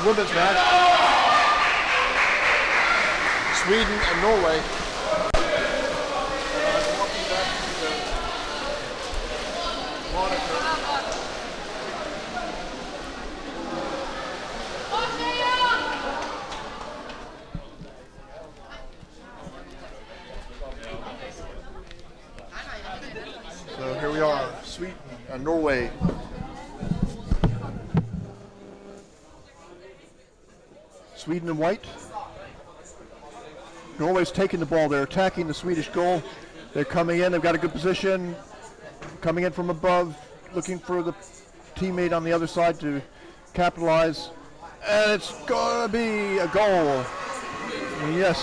women's match. Sweden and Norway. Walking back to the monitor. So here we are, Sweden and Norway. Sweden in white. Norway's taking the ball. They're attacking the Swedish goal. They're coming in. They've got a good position. Coming in from above, looking for the teammate on the other side to capitalize. And it's going to be a goal. Yes.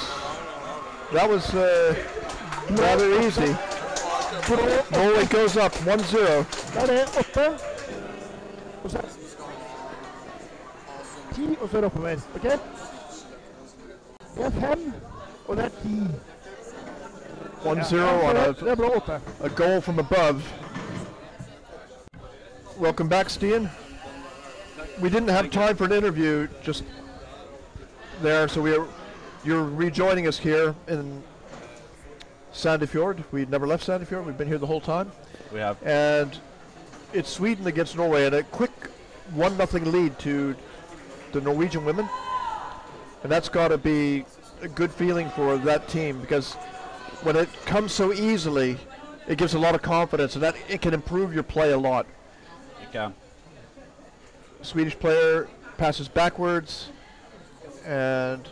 That was rather easy. Norway goes up 1-0. Der er 8. Og så 10, og så er det oppover. Ok? Det er 5, og det er 10. 1-0 on a goal from above. Welcome back, Stian. We didn't have time for an interview just there, so you're rejoining us here in Sandefjord. We'd never left Sandefjord. We've been here the whole time. We have. And it's Sweden against Norway, and a quick 1-0 lead to the Norwegian women. And that's got to be a good feeling for that team, because when it comes so easily, it gives a lot of confidence, and that it can improve your play a lot. It can. Swedish player passes backwards, and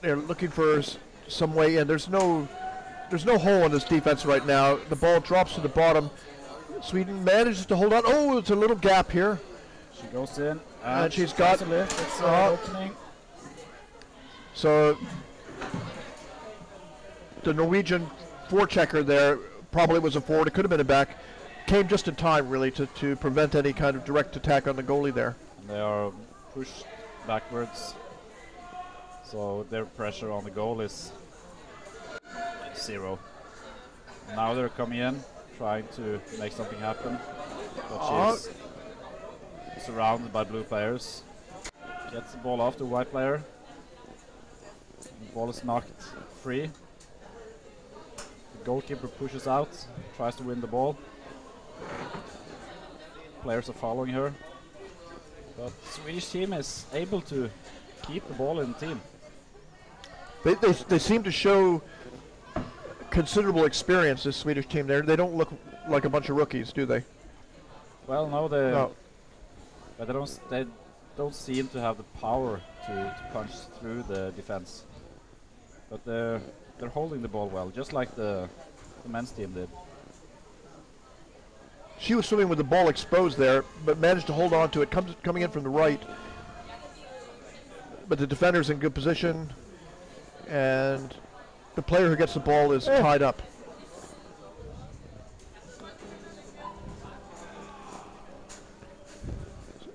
they're looking for some way in. There's no hole in this defense right now. The ball drops to the bottom. Sweden manages to hold on. Oh, it's a little gap here. She goes in, and she's got a lift. It's opening. So the Norwegian forechecker there probably was a forward. It could have been a back. Came just in time, really, to prevent any kind of direct attack on the goalie there. And they are pushed backwards, so their pressure on the goal is 0. Now they're coming in, trying to make something happen, but she's surrounded by blue players. Gets the ball off the white player. The ball is knocked free. The goalkeeper pushes out, tries to win the ball. Players are following her, but the Swedish team is able to keep the ball in the team. They seem to show considerable experience, this Swedish team. They don't look like a bunch of rookies, do they? Well, no, No. But they don't seem to have the power to punch through the defense. But they're holding the ball well, just like the men's team did. She was swimming with the ball exposed there, but managed to hold on to it, coming in from the right. But the defender's in good position, and the player who gets the ball is tied up.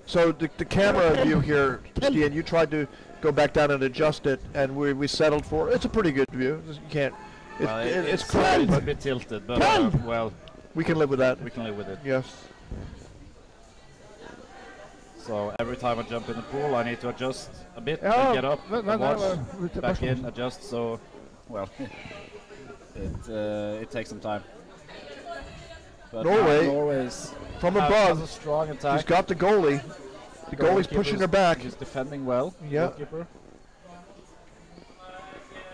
So the camera view here, Stian, you tried to go back down and adjust it, and we settled for, it's a pretty good view. You can't, it's close, it's a bit tilted, but well, we can live with that. we can live with it. Yes. So every time I jump in the pool, I need to adjust a bit, and get up, and watch, back in, adjust. So, well, it takes some time. But Norway's from has above, a strong attack. she's got the goalie. The goalie's pushing her back. She's defending well. Yeah. Goalkeeper.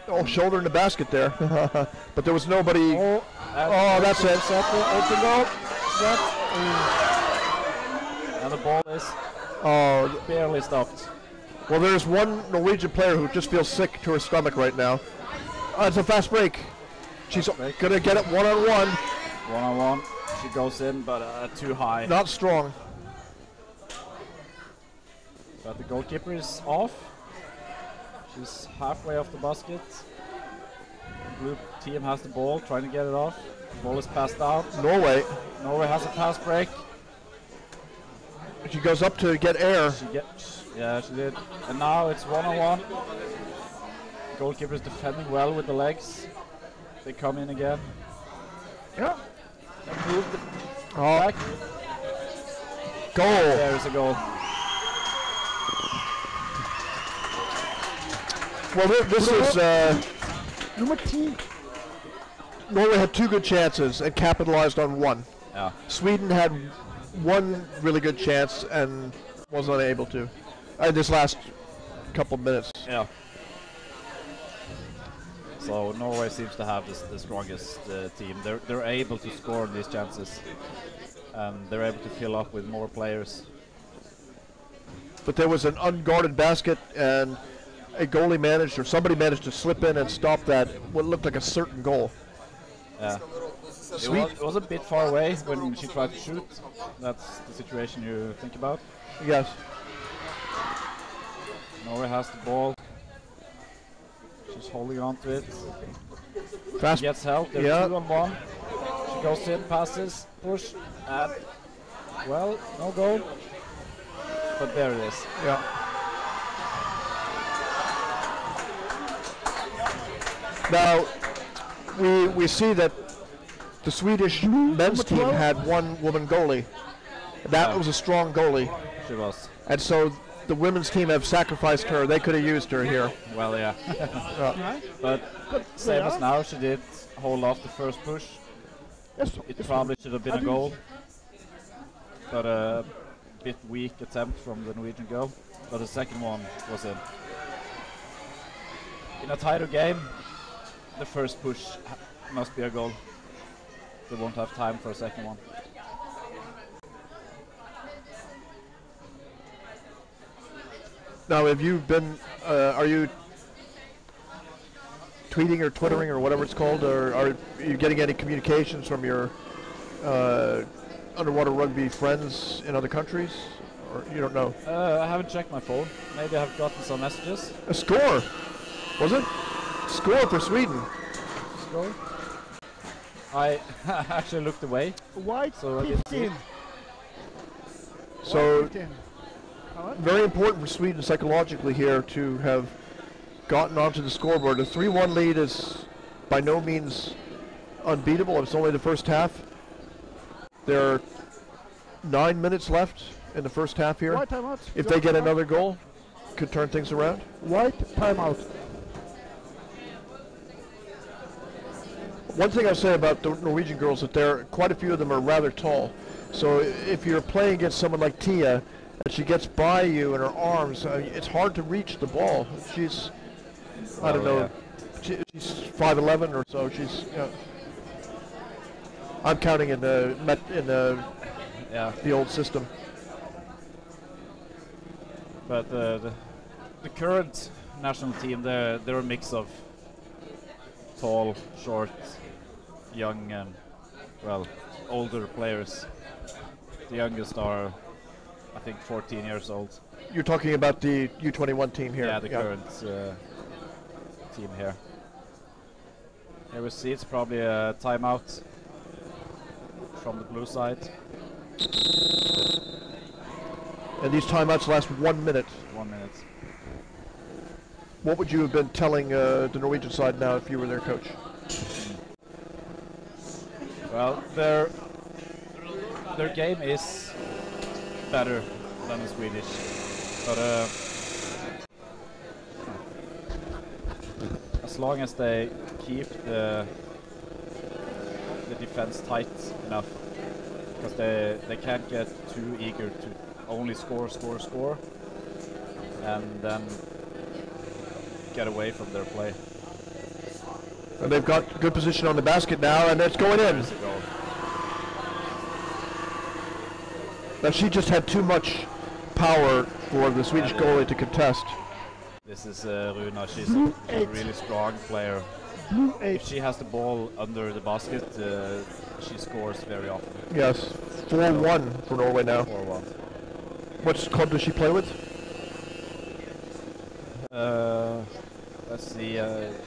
Oh, shoulder in the basket there. But there was nobody. Oh, that's it. Open goal. And the ball is barely stopped. Well, there's one Norwegian player who just feels sick to her stomach right now. It's a fast break. She's going to get it one-on-one. One-on-one. She goes in, but too high. Not strong. But the goalkeeper is off. She's halfway off the basket. The blue team has the ball, trying to get it off. The ball is passed out. Norway has a fast break. She goes up to get air. Yeah, she did. And now it's one-on-one. Goalkeeper is defending well with the legs. They come in again. Yeah. They move back. Goal. There's a goal. Well, this is Nummer 10. Norway had 2 good chances and capitalized on 1. Yeah. Sweden had 1 really good chance and was unable to in this last couple of minutes. Yeah. So Norway seems to have the strongest team. They're able to score on these chances, and they're able to fill up with more players. But there was an unguarded basket, and a goalie managed, or somebody managed to slip in and stop that, what looked like a certain goal. Yeah. It was a bit far away when she tried to shoot. That's the situation you think about. Yes. Norway has the ball. She's holding on to it. Fast. She gets help. There's 2 on 1. She goes in, passes, push, and well, no goal. But there it is. Yeah. Now, we see that the Swedish men's team had 1 woman goalie. That was a strong goalie. She was. And so the women's team have sacrificed her. They could have used her here. Well, yeah. But same as now, she did hold off the first push. It probably should have been a goal. But a bit weak attempt from the Norwegian girl. But the second one was in. In a tighter game, the first push must be a goal. They won't have time for a second one. Now, have you been, are you tweeting or twittering or whatever it's called, or are you getting any communications from your underwater rugby friends in other countries, or you don't know? I haven't checked my phone. Maybe I've gotten some messages. A score, was it? Score for Sweden. Score? I actually looked away. White So I didn't see 15. it. So, White 15. very important for Sweden psychologically here to have gotten onto the scoreboard. A 3-1 lead is by no means unbeatable. It's only the first half. There are 9 minutes left in the first half here. White timeout. If they get another goal, could turn things around. White timeout. One thing I'll say about the Norwegian girls is that quite a few of them are rather tall. So if you're playing against someone like Tia, and she gets by you in her arms, it's hard to reach the ball. She's, I don't know, she's 5'11" or so. She's, you know, I'm counting in the old system. But the current national team, they're a mix of tall, short, young, and well, older players. The youngest are, I think, 14 years old. You're talking about the U21 team here. Yeah, the current team here. Here we see it's probably a timeout from the blue side. And these timeouts last 1 minute. 1 minute. What would you have been telling the Norwegian side now if you were their coach? Well, their game is better than the Swedish, but as long as they keep the defense tight enough, because they can't get too eager to only score, and then get away from their play. And they've got good position on the basket now, and it's going in. Now she just had too much power for the Swedish goalie to contest. This is Runa. She's a really strong player. If she has the ball under the basket, she scores very often. Yes, 4-1 for Norway now. 4-1. Which club does she play with? Let's see.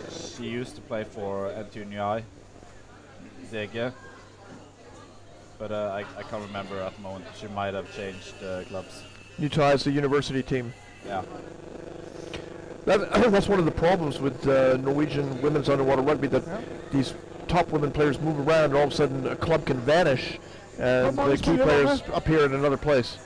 She used to play for NTNUI, DG, but I can't remember at the moment. She might have changed clubs. Utah is the university team. Yeah. That's one of the problems with Norwegian women's underwater rugby, that these top women players move around, and all of a sudden a club can vanish, and the key players appear in another place.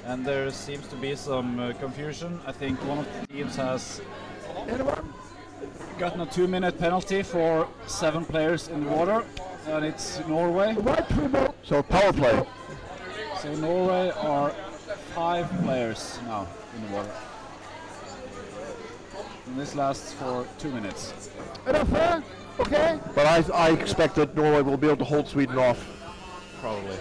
And there seems to be some confusion. I think one of the teams has gotten a 2-minute penalty for 7 players in the water, and it's Norway. So power play. So Norway are 5 players now in the water. And this lasts for 2 minutes. Okay. But I expect that Norway will be able to hold Sweden off. Probably.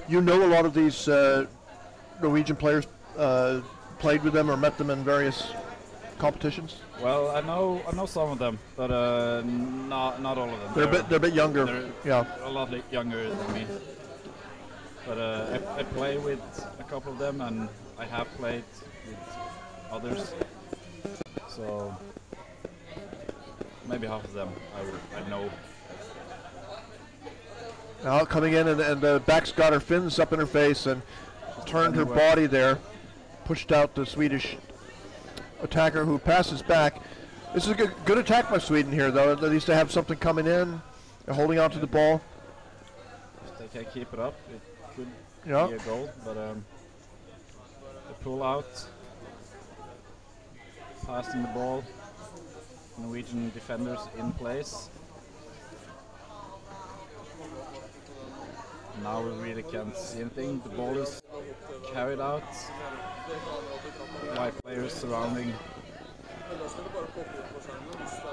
You know a lot of these Norwegian players, played with them or met them in various competitions? Well, I know some of them, but not all of them. They're a bit younger. They're a lot younger than me. But I play with a couple of them, and I have played with others. So maybe half of them I know. Now coming in, and the back's got her fins up in her face and turned her body there, pushed out the Swedish attacker who passes back. This is a good attack by Sweden here, though. At least they have something coming in, they're holding on to the ball. If they can keep it up, it could be Yeah. a goal, but they pull out, passing the ball. Norwegian defenders in place. Now we really can't see anything. The ball is carried out by players surrounding.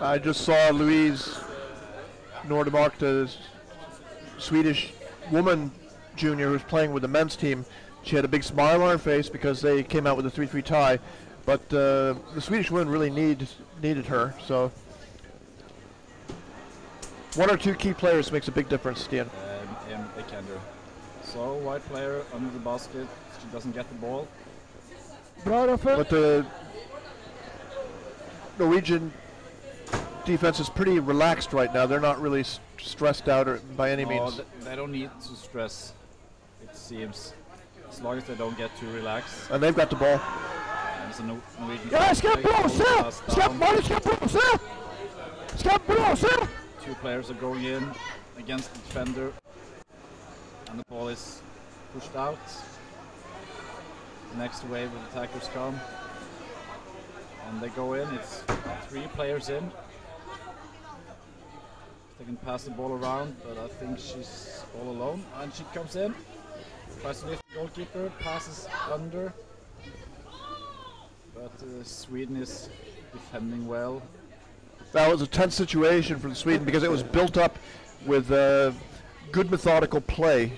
I just saw Louise Nordemark, the Swedish woman junior who's playing with the men's team. She had a big smile on her face because they came out with a 3-3 tie, but the Swedish women really needed her. So 1 or 2 key players makes a big difference, Stian. So white player under the basket, she doesn't get the ball. But the Norwegian defense is pretty relaxed right now. They're not really stressed out or by any means. They don't need to stress, it seems, as long as they don't get too relaxed. And they've got the ball. And it's a Norwegian. Two players are going in against the defender. And the ball is pushed out. The next wave of attackers come. And they go in. It's 3 players in. They can pass the ball around, but I think she's all alone. And she comes in. Tries to lift the goalkeeper. Passes under. But Sweden is defending well. That was a tense situation for Sweden because it was built up with good methodical play.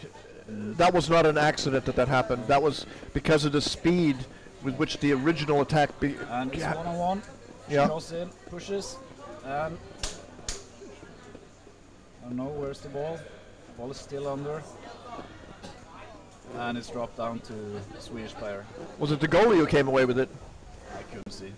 That was not an accident that happened. That was because of the speed with which the original attack and it's one-on-one. She goes in, pushes, and I don't know where's the ball. The ball is still under. And it's dropped down to the Swedish player. Was it the goalie who came away with it? I couldn't see.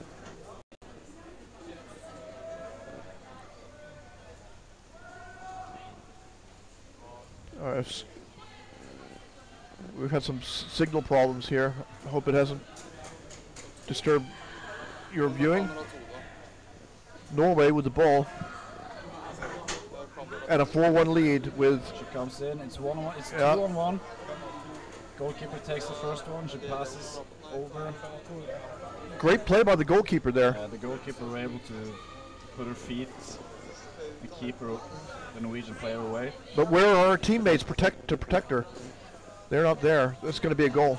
We've had some signal problems here. I hope it hasn't disturbed your viewing. Norway with the ball and a 4-1 lead with. She comes in. It's 1-on-1. It's 2-on-1. Goalkeeper takes the first one. She passes over. Great play by the goalkeeper there. The goalkeeper were able to put her feet and keep her, the Norwegian player away. But where are our teammates to protect her? They're not there. That's going to be a goal.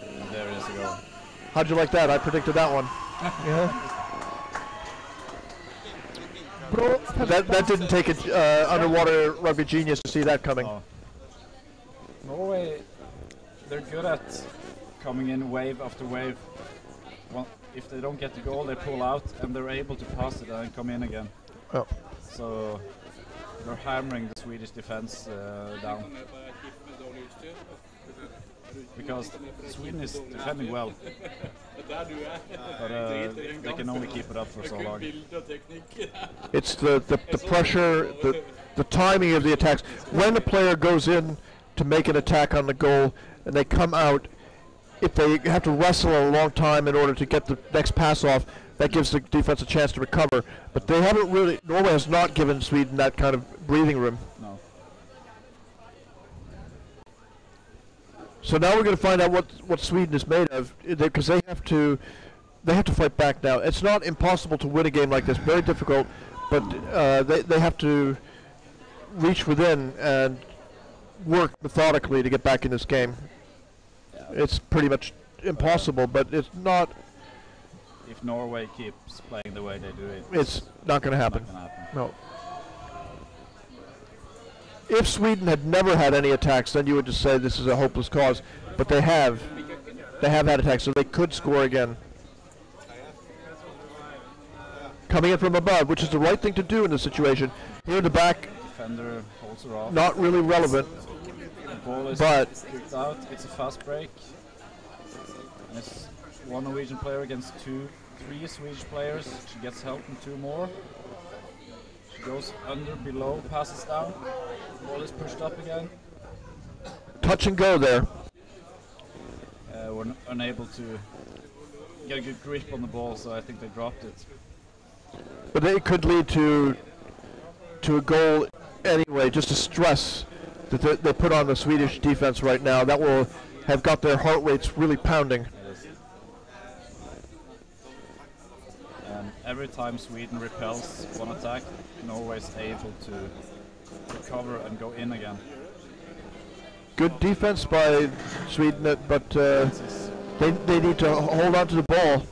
And there is a goal. How'd you like that? I predicted that one. Yeah. That didn't take an underwater rugby genius to see that coming. Oh. Norway, they're good at coming in wave after wave. Well, if they don't get the goal, they pull out, and they're able to pass it and come in again. Oh. So They're hammering the Swedish defense down. Because Sweden is defending well. But they can only keep it up for so long. It's the pressure, the timing of the attacks. When a player goes in to make an attack on the goal and they come out, if they have to wrestle a long time in order to get the next pass off, that gives the defense a chance to recover. But they haven't really, Norway has not given Sweden that kind of breathing room. No. So now we're going to find out what Sweden is made of, because they have to fight back now. It's not impossible to win a game like this, very difficult, but they have to reach within and work methodically to get back in this game. Yeah. It's pretty much impossible, but it's not. If Norway keeps playing the way they do it, It's not going to happen. not gonna happen. No. If Sweden had never had any attacks, then you would just say this is a hopeless cause. But they have. They have had attacks, so they could score again. Coming in from above, which is the right thing to do in this situation. Here in the back, Defender holds her off. not really relevant. The ball is But- kicked out. It's a fast break. And it's one Norwegian player against three Swedish players. She gets help from two more. She goes under, below, passes down. Ball is pushed up again. Touch and go there. We're unable to get a good grip on the ball, so I think they dropped it. But it could lead to a goal anyway, just to stress that they put on the Swedish defense right now. That will have got their heart rates really pounding. And every time Sweden repels one attack, Norway's able to recover and go in again. Good defense by Sweden, but they need to hold on to the ball.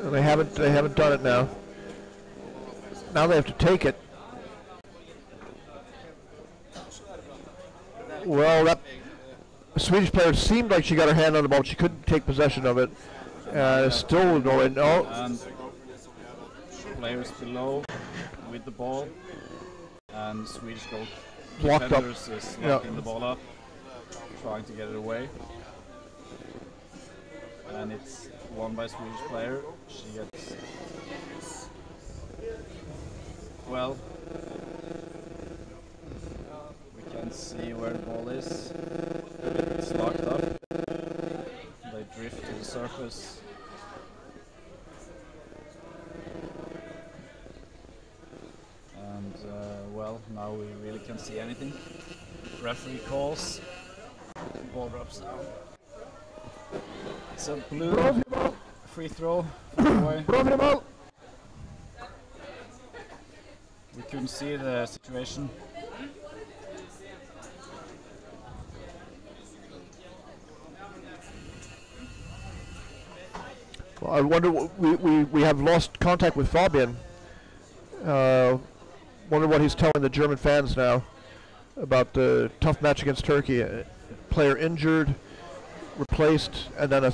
And they haven't done it now. Now they have to take it. Well, that Swedish player seemed like she got her hand on the ball, but she couldn't take possession of it. Still Norway. No. And players below with the ball, and Swedish goal Blocked up. defenders is locking the ball up, trying to get it away. And it's won by Swedish player. She gets well. We can see where the ball is. It's locked up. They drift to the surface. And well, now we really can't see anything. Referee calls. Ball drops down. It's a blue free throw for Norway. We couldn't see the situation. Well, I wonder. We have lost contact with Fabian. Wonder what he's telling the German fans now about the tough match against Turkey. A player injured, replaced, and then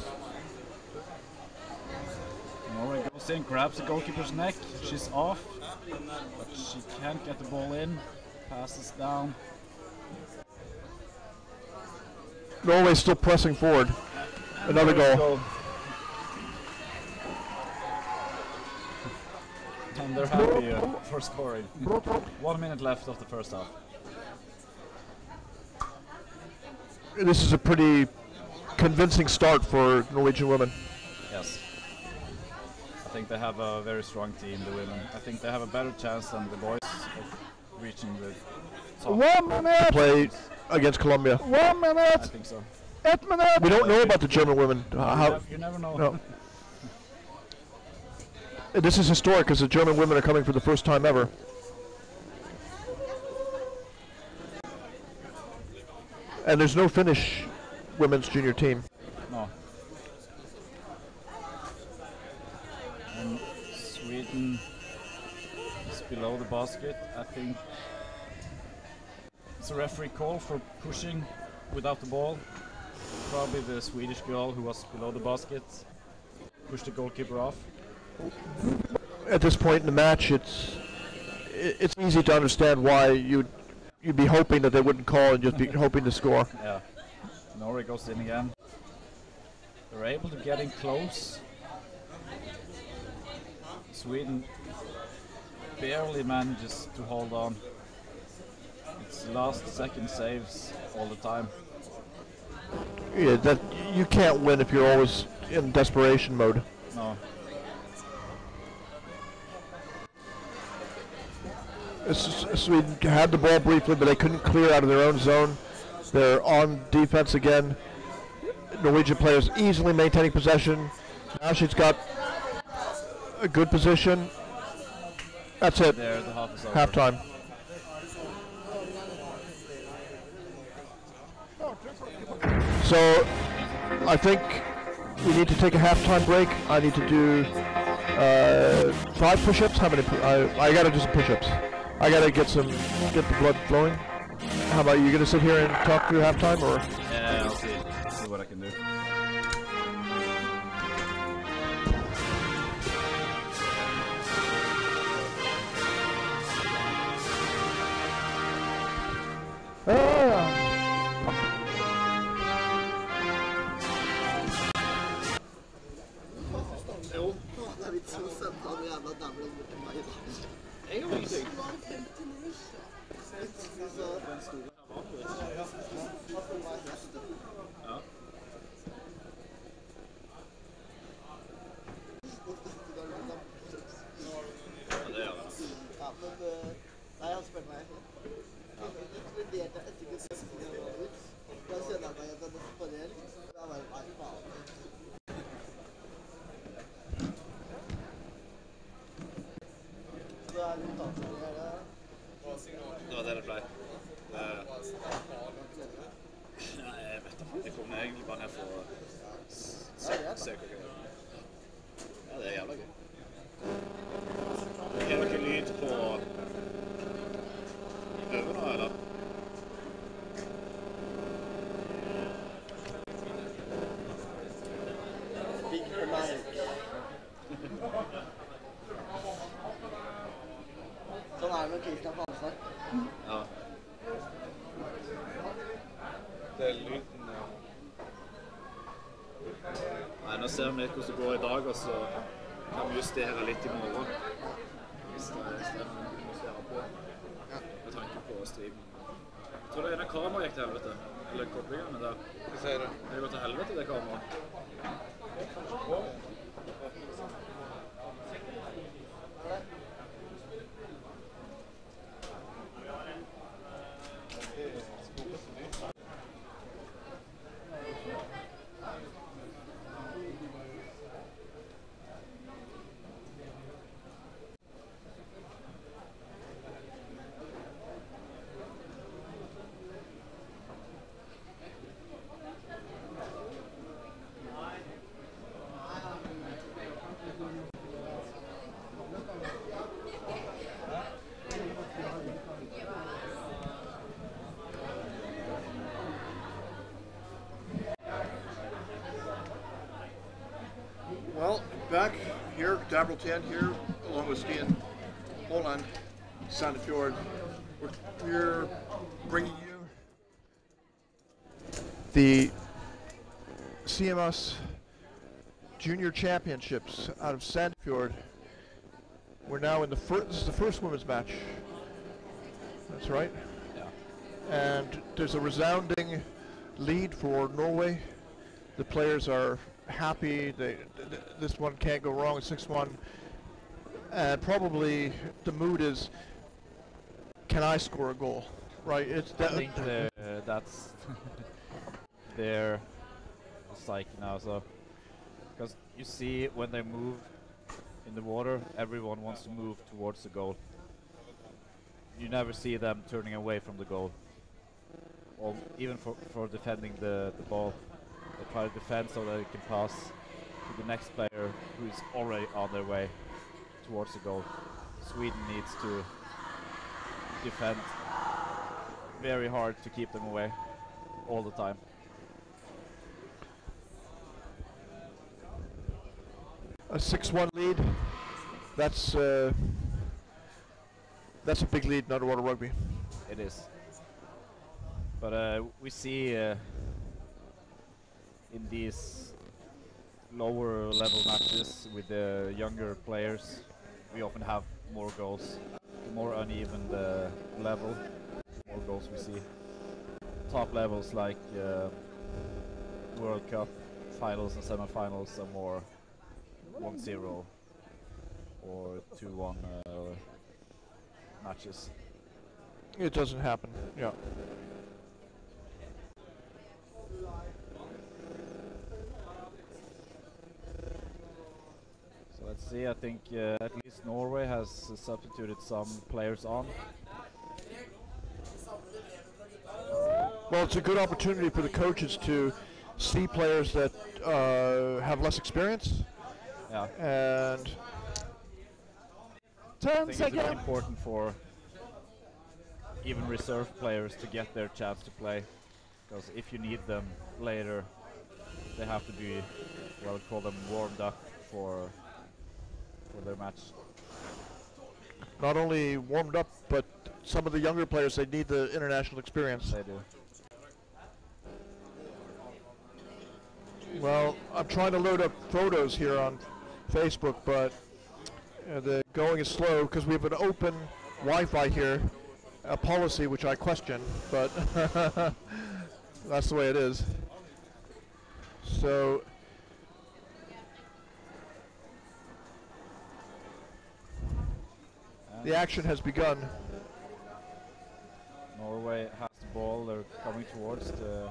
Norway goes in, grabs the goalkeeper's neck. She's off, but she can't get the ball in. Passes down. Norway's still pressing forward. Another goal. And they're happy for scoring. 1 minute left of the first half. This is a pretty convincing start for Norwegian women. Yes. I think they have a very strong team, the women. I think they have a better chance than the boys of reaching the top. 1 minute. Play against Colombia. 1 minute. I think so. 1 minute. We don't know about the German women. You never know. No. This is historic because the German women are coming for the first time ever. And there's no Finnish women's junior team. No. And Sweden is below the basket. I think it's a referee call for pushing without the ball. Probably the Swedish girl who was below the basket pushed the goalkeeper off. At this point in the match, it's easy to understand why you'd be hoping that they wouldn't call and just be hoping to score. Yeah. Norway goes in again. They're able to get in close. Sweden barely manages to hold on. It's last second saves all the time. Yeah, that you can't win if you're always in desperation mode. No. Sweden had the ball briefly, but they couldn't clear out of their own zone. They're on defense again. Norwegian players easily maintaining possession. Now she's got a good position. That's it. There, the half is over. Halftime. So I think we need to take a halftime break. I need to do 5 push-ups. How many? I gotta do some push-ups. I gotta get the blood flowing. How about you? Gonna sit here and talk through halftime, or? Yeah, I'll see what I can do. Det var det ble. Jeg vet ikke, jeg kommer egentlig bare ned for å se hva jeg gjør. Ja, det er jævla gøy. Er det ikke lyd på øvre nå, eller? Big dramatic. Sånn er det med Kristian Falsar. Ja. Det er lyden. Nei, nå ser vi litt hvordan det går i dag, og så kan vi justere litt i morgen. Hvis det er stemmen vi justerer på. Med tanke på streaming. Jeg tror det ene kameraet gikk til helvete. Eller koblingene der. Hva sier du? Det går til helvete, det kameraet. Well, back here, Dabral 10 here, along with skiing Holland, Sandefjord. We're bringing you the CMS Junior Championships out of Sandefjord. We're now in this is the first women's match. That's right. Yeah. And there's a resounding lead for Norway. The players are happy. This one can't go wrong. 6-1. And probably the mood is, can I score a goal? Right? It's I think that's their psyche now. So, because you see when they move in the water, everyone wants to move towards the goal. You never see them turning away from the goal, or even for defending the ball. They try to defend so that they can pass to the next player who is already on their way towards the goal. Sweden needs to defend very hard to keep them away all the time. A 6-1 lead. That's That's a big lead in underwater rugby. It is. But we see in these lower level matches with the younger players, we often have more goals. The more uneven the level, more goals we see. Top levels like World Cup finals and semi-finals are more 1-0 or 2-1 matches. It doesn't happen. Yeah. So let's see. I think at least Norway has substituted some players on. Well, it's a good opportunity for the coaches to see players that have less experience. Yeah. And 10 It's seconds. important for even reserve players to get their chance to play, because if you need them later, they have to be, well, call them warmed up for their match. not only warmed up, but some of the younger players, they need the international experience. They do. Well, I'm trying to load up photos here on Facebook, but the going is slow because we have an open Wi-Fi here, a policy which I question, but that's the way it is. So the action has begun. Norway has the ball. They're coming towards the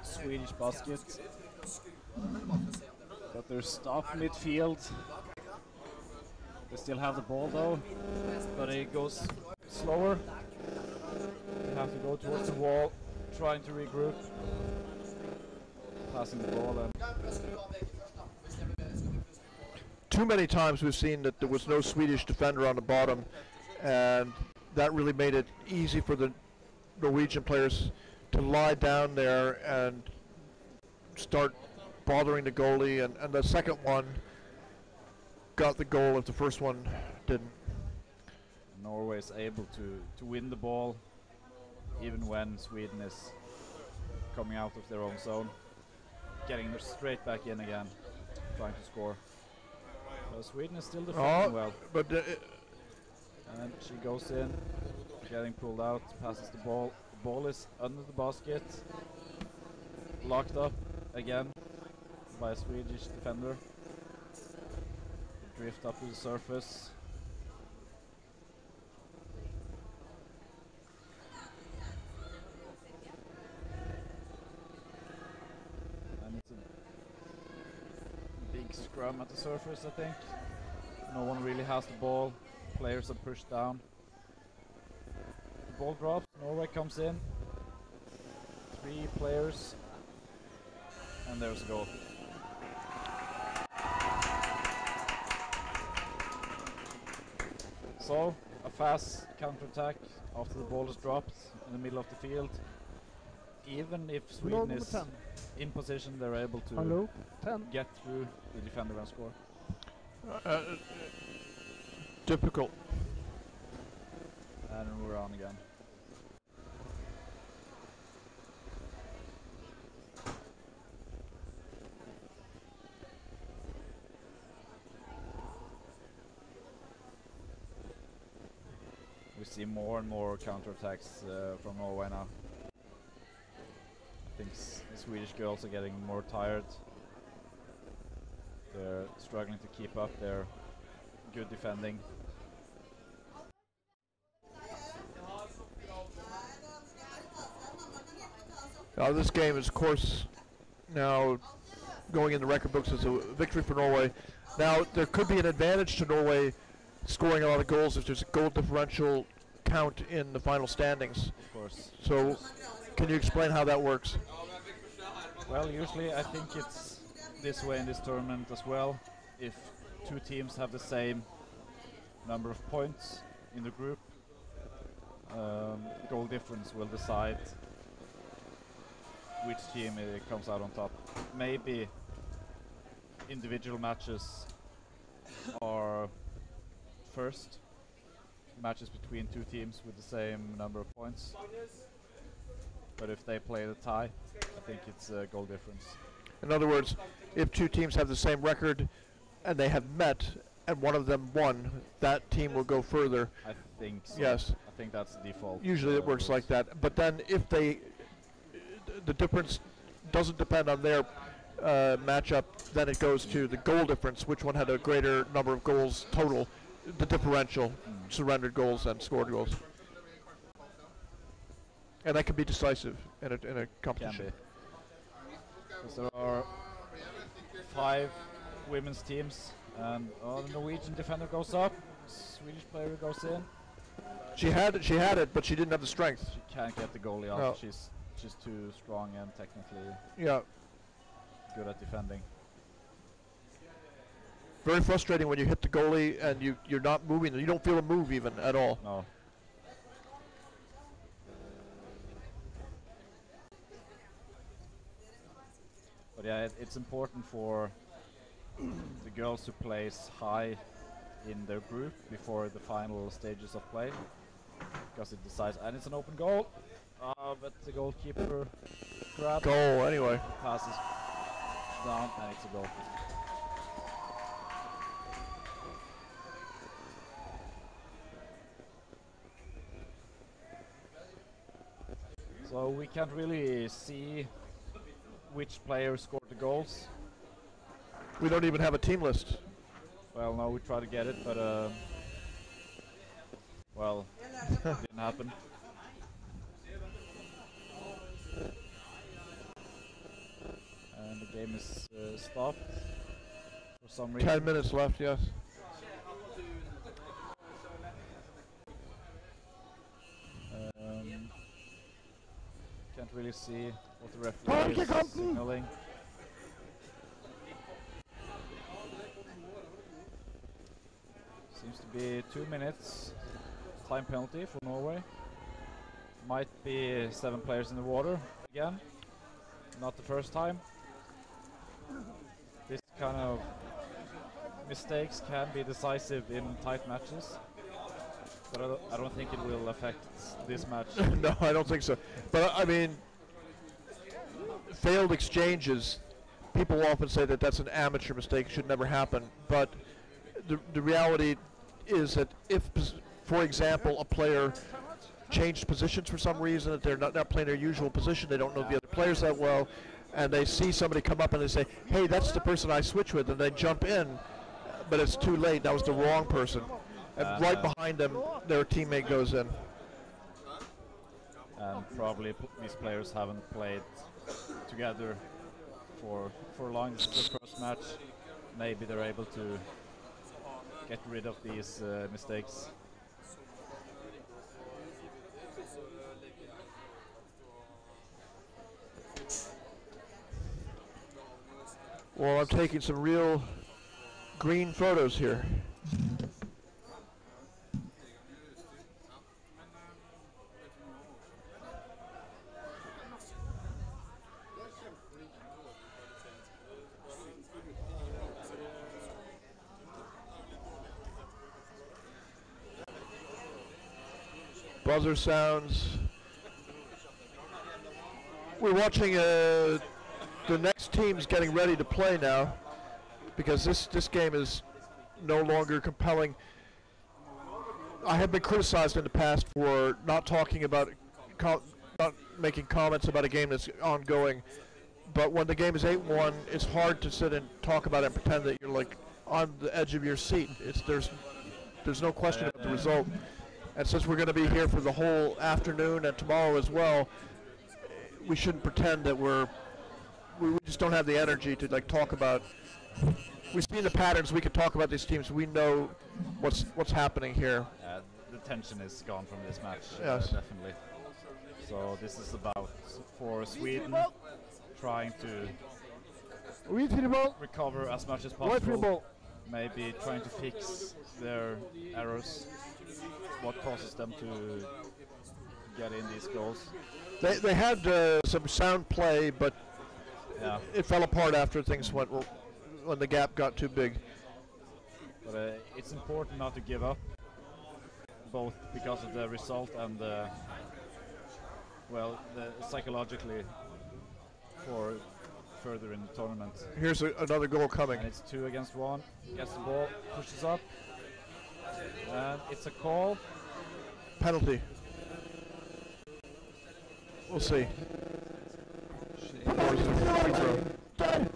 Swedish basket, but they're stopped midfield. They still have the ball though, but it goes slower. They have to go towards the wall, trying to regroup, passing the ball. And Too many times we've seen that there was no Swedish defender on the bottom, and that really made it easy for the Norwegian players to lie down there and start bothering the goalie, and the second one got the goal if the first one didn't. Norway is able to win the ball even when Sweden is coming out of their own zone, getting them straight back in again, trying to score. Sweden is still defending well. But And she goes in, getting pulled out, passes the ball. The ball is under the basket, locked up again by a Swedish defender. Drift up to the surface. And it's a big scrum at the surface, I think. No one really has the ball. Players are pushed down. The ball drops. Norway comes in. 3 players. And there's a goal. So, a fast counter-attack after the ball is dropped in the middle of the field. Even if Sweden is 10. in position, they're able to Hello, 10. get through the defender and score. difficult. And we're on again. We see more and more counterattacks from Norway now. I think the Swedish girls are getting more tired. They're struggling to keep up their good defending. Now this game is, of course, now going in the record books as a victory for Norway. Now there could be an advantage to Norway scoring a lot of goals if there's a goal differential count in the final standings. Of course. So can you explain how that works? Well, usually I think it's this way in this tournament as well. If 2 teams have the same number of points in the group, goal difference will decide which team comes out on top. Maybe individual matches are first, matches between two teams with the same number of points. But if they play the tie, I think it's a goal difference. In other words, if two teams have the same record and they have met and one of them won, that team will go further. I think so. Yes. I think that's the default. Usually it works like that. But then if the difference doesn't depend on their matchup, then it goes to the goal difference, which one had a greater number of goals total, the differential, surrendered goals and scored goals. And that can be decisive in a competition. Can be. Because there are 5 women's teams, and the Norwegian defender goes up, Swedish player goes in. She had it, but she didn't have the strength. She can't get the goalie out. No. She's too strong and technically Yeah. good at defending. Very frustrating when you hit the goalie and you're not moving. You don't feel a move even at all. No. But yeah, it's important for the girls to place high in their group before the final stages of play, because it decides, and it's an open goal. But the goalkeeper grabs, Goal anyway. passes down, and it's a goal. So we can't really see which player scored the goals. We don't even have a team list. Well, no, we tried to get it, but well, didn't happen. And the game is stopped for some reason. 10 minutes left, yes. Can't really see what the referee is signaling. Seems to be 2 minutes time penalty for Norway. Might be 7 players in the water again. Not the first time. This kind of mistakes can be decisive in tight matches, but I don't think it will affect this match. No, I don't think so. But I mean, failed exchanges, people often say that that's an amateur mistake, should never happen. But the reality is that if, for example, a player changed positions for some reason, that they're not playing their usual position, they don't know the other players that well, and they see somebody come up and they say, hey, that's the person I switch with, and they jump in, but it's too late, that was the wrong person. And right behind them, their teammate goes in. And probably these players haven't played together for long. This is the first match. Maybe they're able to get rid of these mistakes. Well, I'm taking some real green photos here. Buzzer sounds. We're watching the next team's getting ready to play now, because this game is no longer compelling. I have been criticized in the past for not talking about, not making comments about a game that's ongoing. But when the game is 8-1, it's hard to sit and talk about it and pretend that you're like on the edge of your seat. There's no question about the result. And since we're going to be here for the whole afternoon and tomorrow as well, we shouldn't pretend that we just don't have the energy to like talk about. We've seen the patterns. We can talk about these teams. We know what's happening here. The tension is gone from this match. Yes. Definitely. So this is about for Sweden trying to recover as much as possible. Maybe trying to fix their errors. What causes them to get in these goals? They had some sound play, but it fell apart after things went when the gap got too big. But it's important not to give up. both because of the result and psychologically for further in the tournament. Here's another goal coming. And it's 2 against 1. Gets the ball, pushes up, and it's a call. Penalty. We'll see. Or is it a free throw? Der!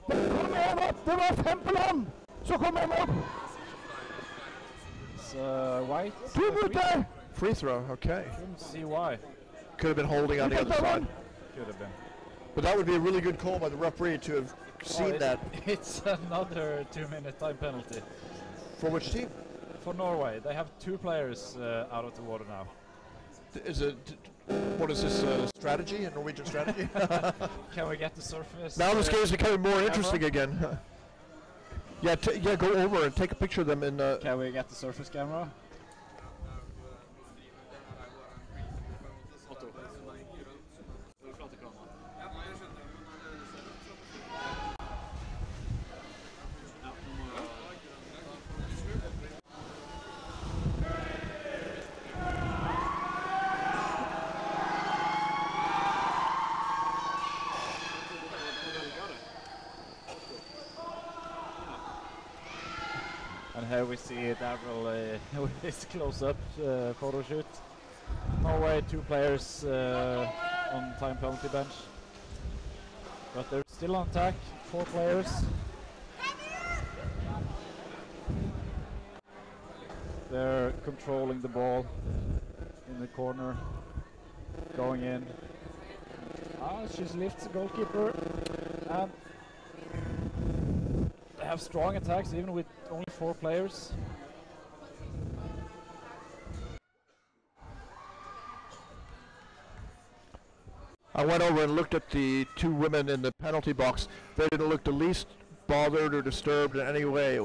Kom igjen opp! Det var 5 på land! Så kom igjen opp! It's white. 2 minutter! Free throw, okay. Couldn't see why. Could have been holding on the other side. Could have been. But that would be a really good call by the referee to have seen that. It's another 2-minute time penalty. For which team? For Norway. They have 2 players out of the water now. Is it? What is this strategy? A Norwegian strategy? Can we get the surface? Now this game is becoming more camera? interesting again. Yeah, go over and take a picture of them in. Can we get the surface camera? And here we see Daryl with his close-up photo shoot. Norway, 2 players on time penalty bench. But they're still on attack, 4 players. They're controlling the ball in the corner, going in. She lifts the goalkeeper, and they have strong attacks even with only 4 players. I went over and looked at the 2 women in the penalty box. They didn't look the least bothered or disturbed in any way.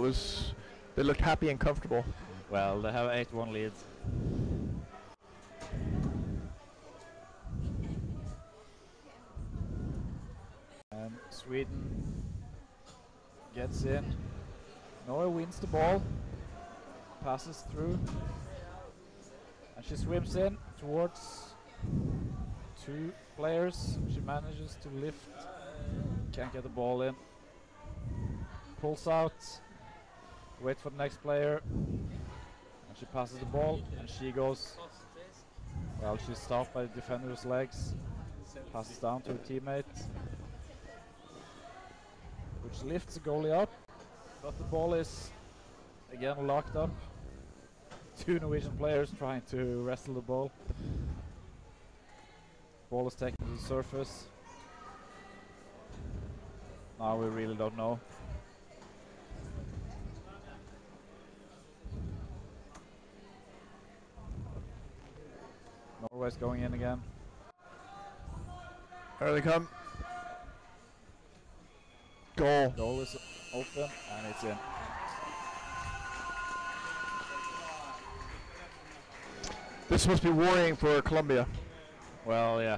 They looked happy and comfortable. Well, they have 8-1 lead. And Sweden gets in. Norway wins the ball, passes through, and she swims in towards 2 players. She manages to lift, can't get the ball in. Pulls out, wait for the next player, and she passes the ball, and she goes, well, she's stopped by the defender's legs, passes down to her teammate, which lifts the goalie up, but the ball is again locked up. 2 Norwegian players trying to wrestle the ball. Ball is taken to the surface. Now we really don't know. Norway's going in again. Here they come. Goal. Goal is open and it's in. This must be worrying for Colombia. Well, yeah.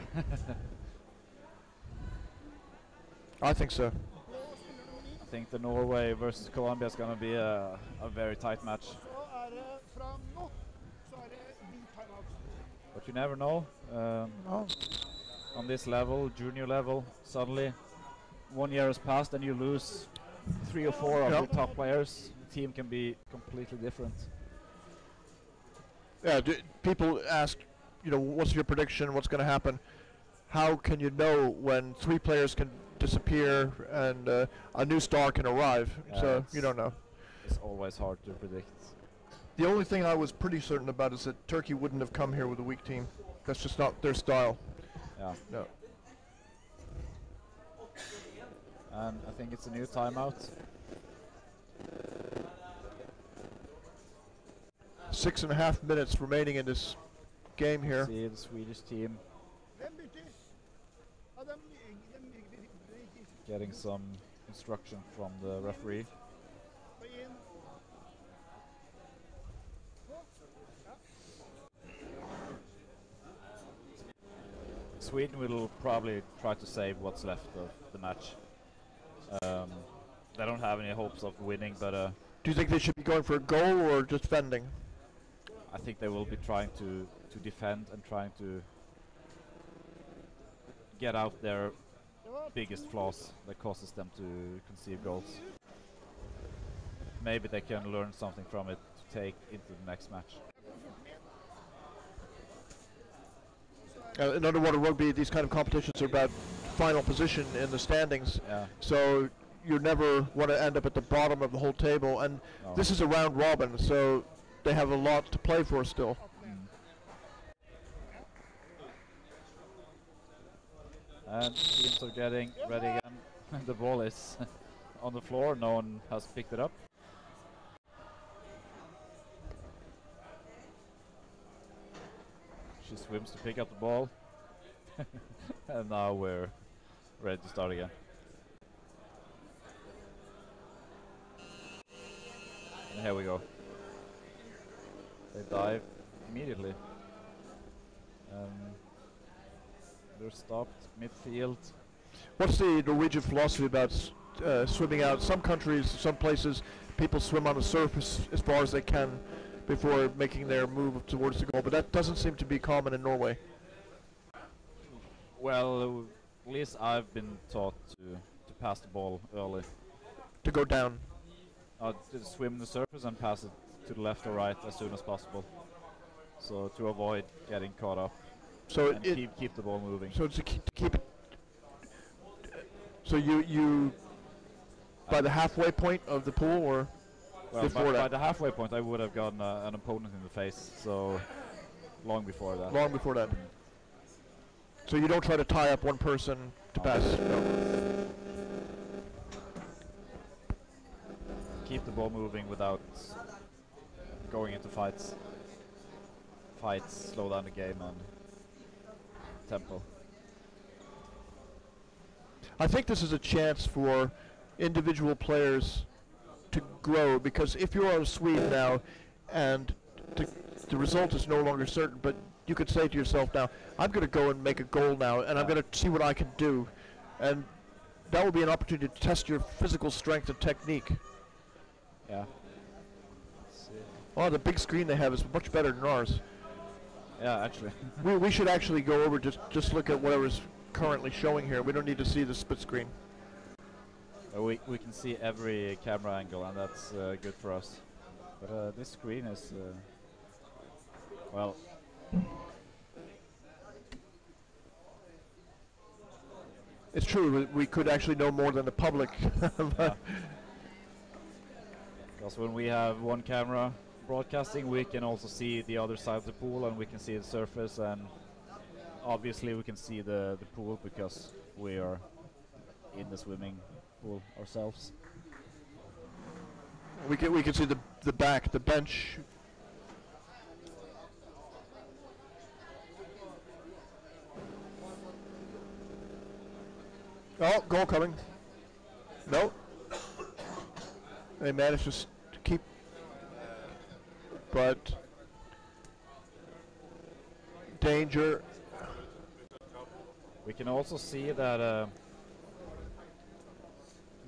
I think so. I think the Norway versus Colombia is going to be a very tight match. But you never know. On this level, junior level, suddenly 1 year has passed and you lose 3 or 4 of your top players. The team can be completely different. Yeah, people ask, what's your prediction? What's going to happen? How can you know when 3 players can disappear and a new star can arrive? So you don't know. It's always hard to predict. The only thing I was pretty certain about is that Turkey wouldn't have come here with a weak team. That's just not their style. Yeah. No. And I think it's a new timeout. 6.5 minutes remaining in this game here. See the Swedish team getting some instruction from the referee. Sweden will probably try to save what's left of the match. They don't have any hopes of winning, but do you think they should be going for a goal or just defending? I think they will be trying to defend and trying to get out their biggest flaws that causes them to concede goals. Maybe they can learn something from it to take into the next match. In underwater rugby, these kind of competitions are about final position in the standings. Yeah. So you never want to end up at the bottom of the whole table. And this is a round robin, so they have a lot to play for still. And teams are getting ready again. The ball is on the floor. No one has picked it up. She swims to pick up the ball. And now we're ready to start again. And here we go. They dive immediately. They're stopped midfield. What's the Norwegian philosophy about swimming out? Some countries, some places, people swim on the surface as far as they can before making their move towards the goal, but that doesn't seem to be common in Norway. Well, at least I've been taught to pass the ball early. To go down. To swim the surface and pass it to the left or right as soon as possible. So to avoid getting caught up. So and keep the ball moving. So to keep it. So you by the halfway point of the pool, or well, before that? By the halfway point, I would have gotten an opponent in the face. So long before that. Long before that. So you don't try to tie up one person to pass. No. Keep the ball moving without going into fights. Fights slow down the game and tempo. I think this is a chance for individual players to grow, because if you're on Sweden now and the result is no longer certain, but you could say to yourself now, I'm going to go and make a goal now, and I'm going to see what I can do, and that will be an opportunity to test your physical strength and technique. Yeah. Oh, the big screen they have is much better than ours. Yeah, actually. we should actually go over, just look at whatever's currently showing here. We don't need to see the split screen. We can see every camera angle, and that's good for us. But this screen is, well... It's true, we could actually know more than the public. Because when we have one camera broadcasting, we can also see the other side of the pool, and we can see the surface, and obviously we can see the pool because we are in the swimming pool ourselves. We can see the back, the bench. Oh, goal coming. No. They managed to keep, but danger. We can also see that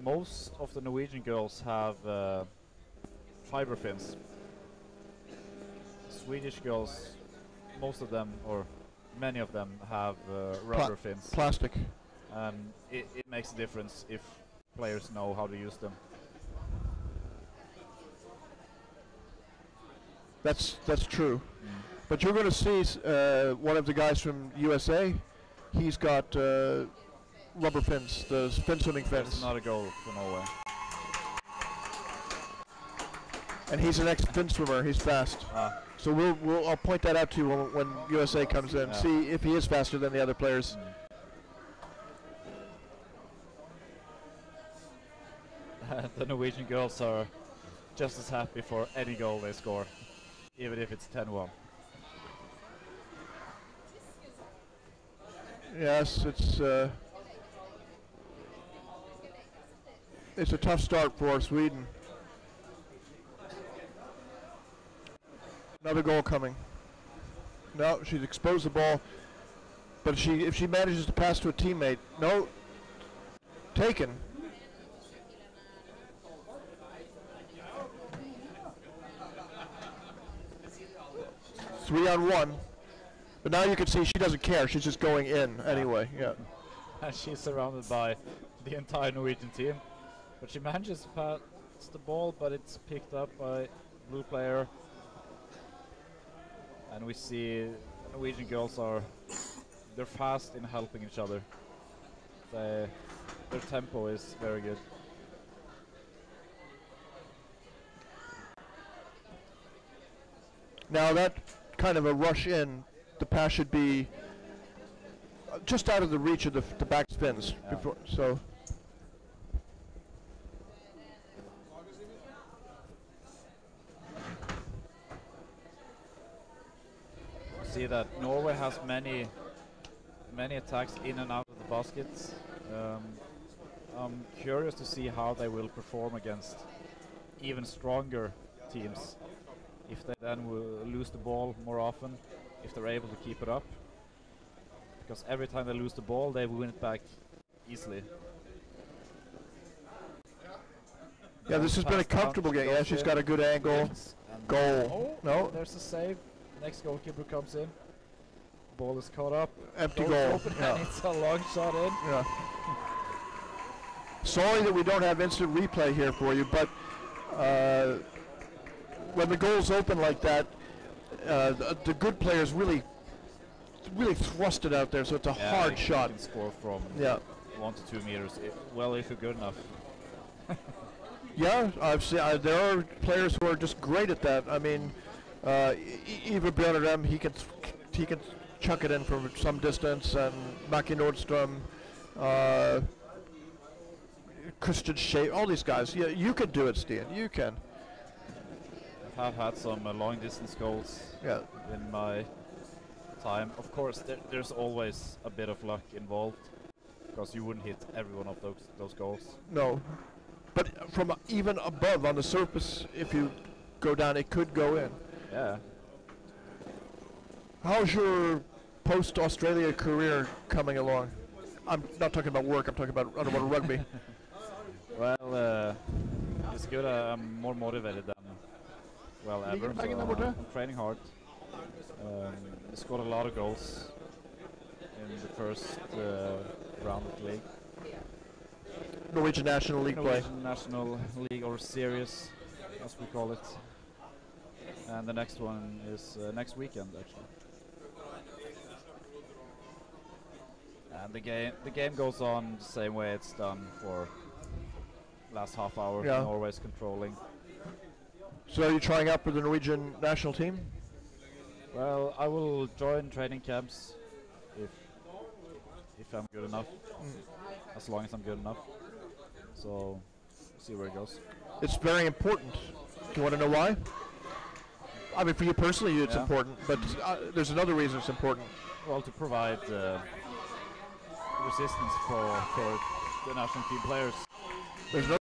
most of the Norwegian girls have fiber fins. Swedish girls, most of them, or many of them, have rubber fins. Plastic. And it makes a difference if players know how to use them. That's true. But you're going to see one of the guys from USA. He's got rubber fins, the fin swimming fins. That's not a goal for Norway. And he's an ex-fin swimmer. He's fast. So I'll point that out to you when USA comes in. Yeah. See if he is faster than the other players. The Norwegian girls are just as happy for any goal they score, even if it's 10-1. Yes, it's a tough start for Sweden. Another goal coming. No, she's exposed the ball, but if she manages to pass to a teammate, no, taken. 3-on-1. But now you can see she doesn't care. She's just going in anyway. Yeah. And she's surrounded by the entire Norwegian team. But she manages to pass the ball, but it's picked up by blue player. And we see Norwegian girls they're fast in helping each other. Their tempo is very good. Now that kind of a rush in, the pass should be just out of the reach of the back spins. Yeah. Before, so. See that Norway has many attacks in and out of the baskets. I'm curious to see how they will perform against even stronger teams. If they then will lose the ball more often, if they're able to keep it up. Because every time they lose the ball, they win it back easily. Yeah, this has been a comfortable game. Yeah, she's got a good angle. Goal. No. There's a save. Next goalkeeper comes in. Ball is caught up. Empty Goal's goal. open Yeah. and it's a long shot in. Yeah. Sorry that we don't have instant replay here for you, but when the goal's open like that, the good players really thrust it out there, so it's a hard you shot. can score from 1 to 2 meters. Well, if you're good enough. Yeah, I've seen. There are players who are just great at that. I mean, Eva Bjørnedam, he can chuck it in from some distance, and Maki Nordstrom, Christian Shea, all these guys. Yeah, you can do it, Stian. You can. I've had some long distance goals in my time. Of course, there's always a bit of luck involved, because you wouldn't hit every one of those goals. No, but from even above on the surface, if you go down, it could go in. Yeah. How's your post-Australia career coming along? I'm not talking about work. I'm talking about underwater rugby. Well, it's good. I'm more motivated than ever. So I'm training hard. Scored a lot of goals in the first round of the league. Norwegian National League play. Norwegian National League, or Series, as we call it. And the next one is next weekend, actually. And the game goes on the same way it's done for last half hour. Yeah. Norway's controlling. So are you trying out for the Norwegian national team? Well, I will join training camps if I'm good enough. As long as I'm good enough. So, see where it goes. It's very important. Do you want to know why? I mean, for you personally, it's important, but there's another reason it's important. Well, to provide resistance for the national team players. There's no